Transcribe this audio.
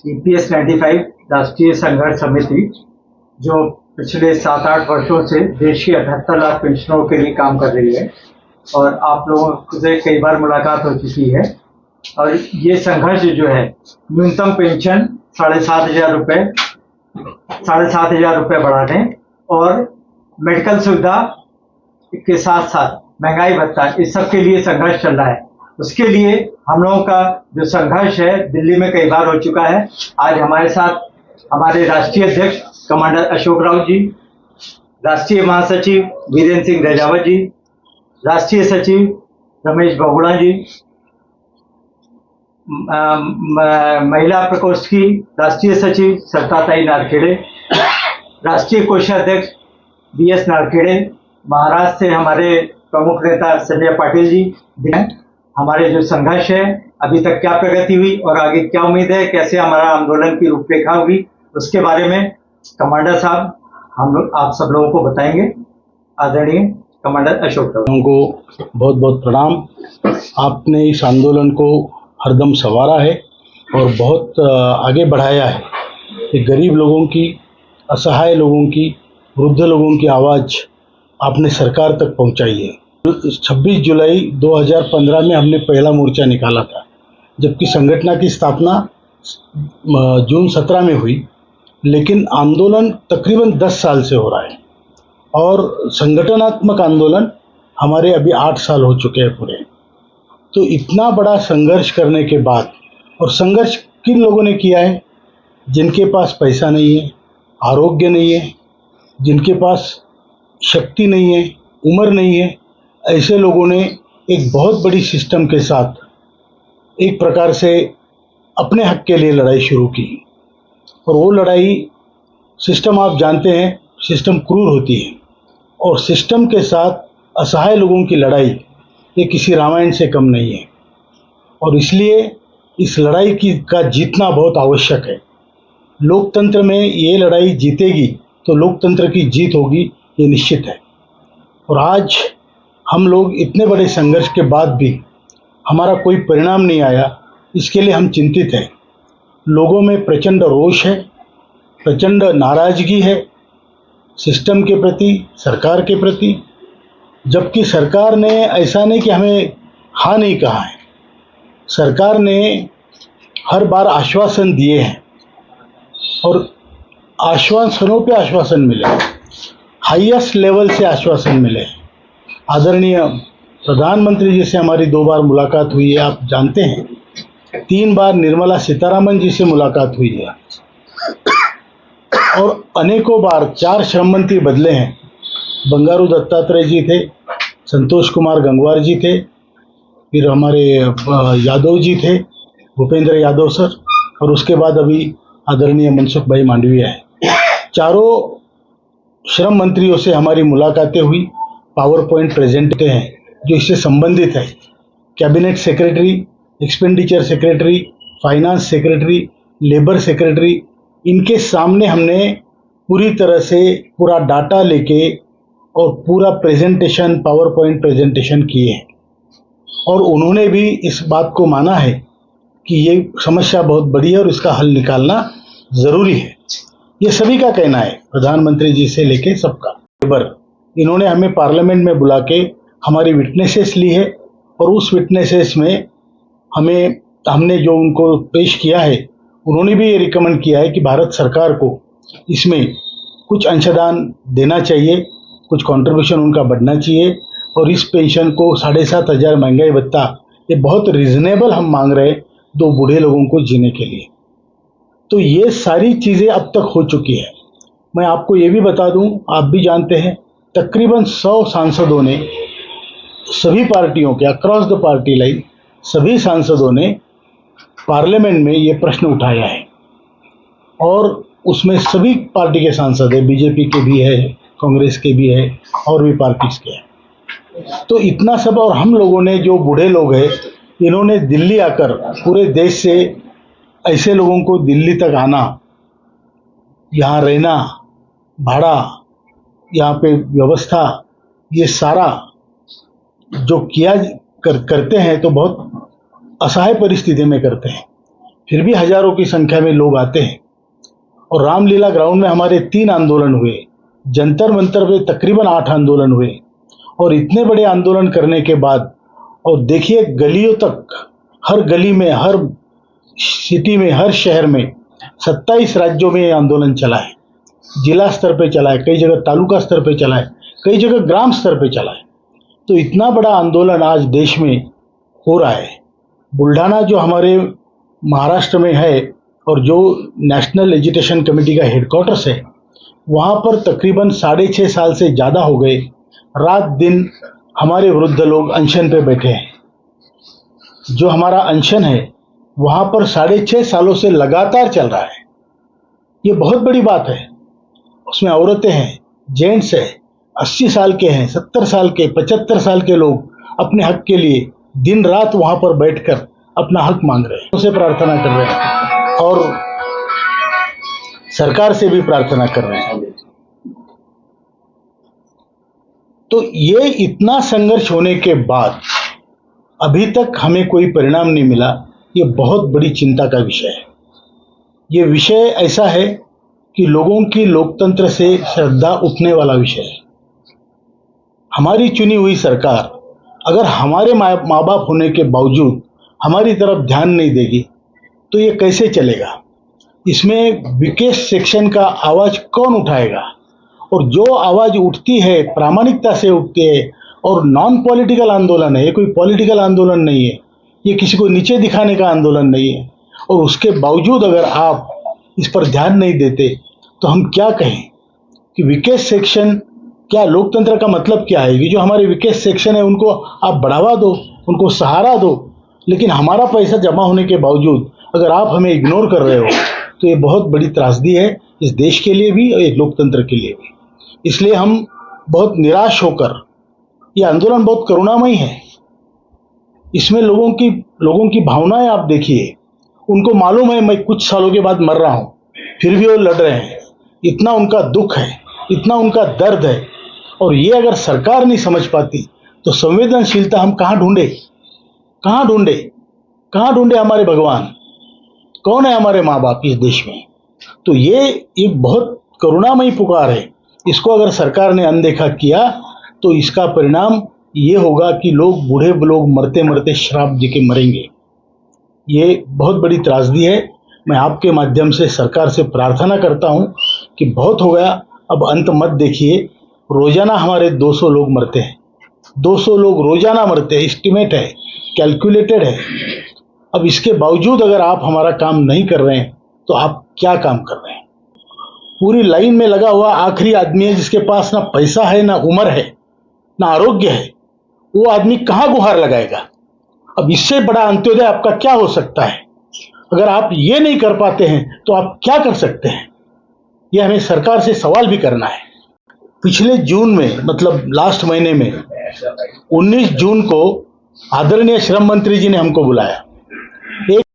EPS 95 राष्ट्रीय संघर्ष समिति, जो पिछले 7-8 वर्षों से देश के 78 लाख पेंशनरों के लिए काम कर रही है और आप लोगों से कई बार मुलाकात हो चुकी है। और ये संघर्ष जो है, न्यूनतम पेंशन 7,500 रुपये बढ़ाने और मेडिकल सुविधा के साथ साथ महंगाई भत्ता, इस सब के लिए संघर्ष चल रहा है। उसके लिए हम लोगों का जो संघर्ष है दिल्ली में कई बार हो चुका है। आज हमारे साथ हमारे राष्ट्रीय अध्यक्ष कमांडर अशोक राव जी, राष्ट्रीय महासचिव वीरेंद्र सिंह रजावत जी, राष्ट्रीय सचिव रमेश बहुगुणा जी, महिला प्रकोष्ठ की राष्ट्रीय सचिव सरिताताई नारखेड़े, राष्ट्रीय कोषाध्यक्ष BS नारखेड़े, महाराष्ट्र से हमारे प्रमुख नेता संजय पाटिल जी। हमारे जो संघर्ष है अभी तक क्या प्रगति हुई और आगे क्या उम्मीद है, कैसे हमारा आंदोलन की रूपरेखा होगी, उसके बारे में कमांडर साहब आप सब लोगों को बताएंगे। आदरणीय कमांडर अशोक राव को बहुत बहुत प्रणाम। आपने इस आंदोलन को हरदम संवारा है और बहुत आगे बढ़ाया है कि गरीब लोगों की, असहाय लोगों की, वृद्ध लोगों की आवाज़ आपने सरकार तक पहुंचाई है। 26 जुलाई 2015 में हमने पहला मोर्चा निकाला था, जबकि संगठन की स्थापना जून 17 में हुई, लेकिन आंदोलन तकरीबन 10 साल से हो रहा है और संगठनात्मक आंदोलन हमारे अभी 8 साल हो चुके हैं पूरे। तो इतना बड़ा संघर्ष करने के बाद, और संघर्ष किन लोगों ने किया है? जिनके पास पैसा नहीं है, आरोग्य नहीं है, जिनके पास शक्ति नहीं है, उम्र नहीं है, ऐसे लोगों ने एक बहुत बड़ी सिस्टम के साथ एक प्रकार से अपने हक के लिए लड़ाई शुरू की। और वो लड़ाई, सिस्टम आप जानते हैं, सिस्टम क्रूर होती है और सिस्टम के साथ असहाय लोगों की लड़ाई ये किसी रामायण से कम नहीं है। और इसलिए इस लड़ाई का जीतना बहुत आवश्यक है। लोकतंत्र में ये लड़ाई जीतेगी तो लोकतंत्र की जीत होगी, ये निश्चित है। और आज हम लोग इतने बड़े संघर्ष के बाद भी हमारा कोई परिणाम नहीं आया, इसके लिए हम चिंतित हैं। लोगों में प्रचंड रोष है, प्रचंड नाराजगी है सिस्टम के प्रति, सरकार के प्रति, जबकि सरकार ने ऐसा नहीं कि हमें हाँ नहीं कहा है। सरकार ने हर बार आश्वासन दिए हैं और आश्वासनों पे आश्वासन मिले, हाईएस्ट लेवल से आश्वासन मिले। आदरणीय प्रधानमंत्री जी से हमारी 2 बार मुलाकात हुई है, आप जानते हैं। 3 बार निर्मला सीतारामन जी से मुलाकात हुई है और अनेकों बार 4 श्रम मंत्री बदले हैं। बंगारू दत्तात्रेय जी थे, संतोष कुमार गंगवार जी थे, फिर हमारे यादव जी थे, भूपेंद्र यादव सर, और उसके बाद अभी आदरणीय मनसुख भाई मांडविया है। चारों श्रम मंत्रियों से हमारी मुलाकातें हुई। पावर पॉइंट प्रेजेंट हैं जो इससे संबंधित है। Cabinet secretary, expenditure secretary, finance secretary, labour secretary, इनके सामने हमने पूरी तरह से पूरा डाटा लेके और पूरा प्रेजेंटेशन, पावर पॉइंट प्रेजेंटेशन किए हैं और उन्होंने भी इस बात को माना है कि ये समस्या बहुत बड़ी है और इसका हल निकालना ज़रूरी है। ये सभी का कहना है, प्रधानमंत्री जी से लेके सबका। इन्होंने हमें पार्लियामेंट में बुला के हमारी विटनेसेस ली है और उस विटनेसेस में हमने जो उनको पेश किया है, उन्होंने भी ये रिकमेंड किया है कि भारत सरकार को इसमें कुछ अंशदान देना चाहिए, कुछ कंट्रीब्यूशन उनका बढ़ना चाहिए और इस पेंशन को 7,500 महंगाई भत्ता, ये बहुत रीजनेबल हम मांग रहे हैं 2 बूढ़े लोगों को जीने के लिए। तो ये सारी चीज़ें अब तक हो चुकी है। मैं आपको ये भी बता दूं, आप भी जानते हैं, तकरीबन 100 सांसदों ने, सभी पार्टियों के, अक्रॉस द पार्टी लाइन सभी सांसदों ने पार्लियामेंट में ये प्रश्न उठाया है और उसमें सभी पार्टी के सांसद है, बीजेपी के भी है, कांग्रेस के भी है और भी पार्टीज के हैं। तो इतना सब, और हम लोगों ने, जो बूढ़े लोग हैं, इन्होंने दिल्ली आकर पूरे देश से ऐसे लोगों को दिल्ली तक आना, यहाँ रहना, भाड़ा, यहाँ पे व्यवस्था, ये सारा जो करते हैं तो बहुत असहाय परिस्थिति में करते हैं। फिर भी हजारों की संख्या में लोग आते हैं। और रामलीला ग्राउंड में हमारे 3 आंदोलन हुए, जंतर मंतर में तकरीबन 8 आंदोलन हुए। और इतने बड़े आंदोलन करने के बाद, और देखिए गलियों तक, हर गली में, हर सिटी में, हर शहर में 27 राज्यों में ये आंदोलन चला है। जिला स्तर पे चला है, कई जगह तालुका स्तर पे चला है, कई जगह ग्राम स्तर पे चला है। तो इतना बड़ा आंदोलन आज देश में हो रहा है। बुल्ढाना जो हमारे महाराष्ट्र में है और जो नेशनल एजुकेशन कमेटी का हेडक्वार्टर्स है, वहाँ पर तकरीबन 6.5 साल से ज़्यादा हो गए रात दिन हमारे वृद्ध लोग अनशन पे बैठे हैं। जो हमारा अनशन है वहाँ पर 6.5 सालों से लगातार चल रहा है। ये बहुत बड़ी बात है। उसमें औरतें हैं, जेंट्स हैं, 80 साल के हैं, 70 साल के, 75 साल के लोग अपने हक के लिए दिन रात वहाँ पर बैठकर अपना हक मांग रहे हैं, उनसे प्रार्थना कर रहे हैं और सरकार से भी प्रार्थना कर रहे हैं। तो ये इतना संघर्ष होने के बाद अभी तक हमें कोई परिणाम नहीं मिला। ये बहुत बड़ी चिंता का विषय है। ये विषय ऐसा है कि लोगों की लोकतंत्र से श्रद्धा उठने वाला विषय है। हमारी चुनी हुई सरकार अगर हमारे माँ बाप होने के बावजूद हमारी तरफ ध्यान नहीं देगी तो ये कैसे चलेगा। इसमें विकेश सेक्शन का आवाज़ कौन उठाएगा। और जो आवाज़ उठती है प्रामाणिकता से उठती है और नॉन पॉलिटिकल आंदोलन है, ये कोई पॉलिटिकल आंदोलन नहीं है, ये किसी को नीचे दिखाने का आंदोलन नहीं है। और उसके बावजूद अगर आप इस पर ध्यान नहीं देते तो हम क्या कहें कि विकेश सेक्शन क्या, लोकतंत्र का मतलब क्या है। कि जो हमारे विकेश सेक्शन है उनको आप बढ़ावा दो, उनको सहारा दो, लेकिन हमारा पैसा जमा होने के बावजूद अगर आप हमें इग्नोर कर रहे हो तो ये बहुत बड़ी त्रासदी है इस देश के लिए भी और एक लोकतंत्र के लिए भी। इसलिए हम बहुत निराश होकर, ये आंदोलन बहुत करुणामयी है। इसमें लोगों की भावनाएं आप देखिए। उनको मालूम है मैं कुछ सालों के बाद मर रहा हूं, फिर भी वो लड़ रहे हैं। इतना उनका दुख है, इतना उनका दर्द है। और ये अगर सरकार नहीं समझ पाती तो संवेदनशीलता हम कहाँ ढूंढे, कहाँ ढूंढे, कहाँ ढूंढे हमारे भगवान। कौन है हमारे माँ बाप इस देश में। तो ये एक बहुत करुणामयी पुकार है। इसको अगर सरकार ने अनदेखा किया तो इसका परिणाम ये होगा कि बूढ़े लोग मरते मरते शराब पी के मरेंगे। ये बहुत बड़ी त्रासदी है। मैं आपके माध्यम से सरकार से प्रार्थना करता हूँ कि बहुत हो गया, अब अंत मत देखिए। रोजाना हमारे 200 लोग मरते हैं, 200 लोग रोजाना मरते हैं, एस्टिमेट है, कैलकुलेटेड है। अब इसके बावजूद अगर आप हमारा काम नहीं कर रहे हैं तो आप क्या काम कर रहे हैं। पूरी लाइन में लगा हुआ आखिरी आदमी है जिसके पास ना पैसा है, ना उम्र है, ना आरोग्य है, वो आदमी कहाँ गुहार लगाएगा। अब इससे बड़ा अंत्योदय आपका क्या हो सकता है। अगर आप ये नहीं कर पाते हैं तो आप क्या कर सकते हैं, ये हमें सरकार से सवाल भी करना है। पिछले जून में, मतलब लास्ट महीने में 19 जून को आदरणीय श्रम मंत्री जी ने हमको बुलाया।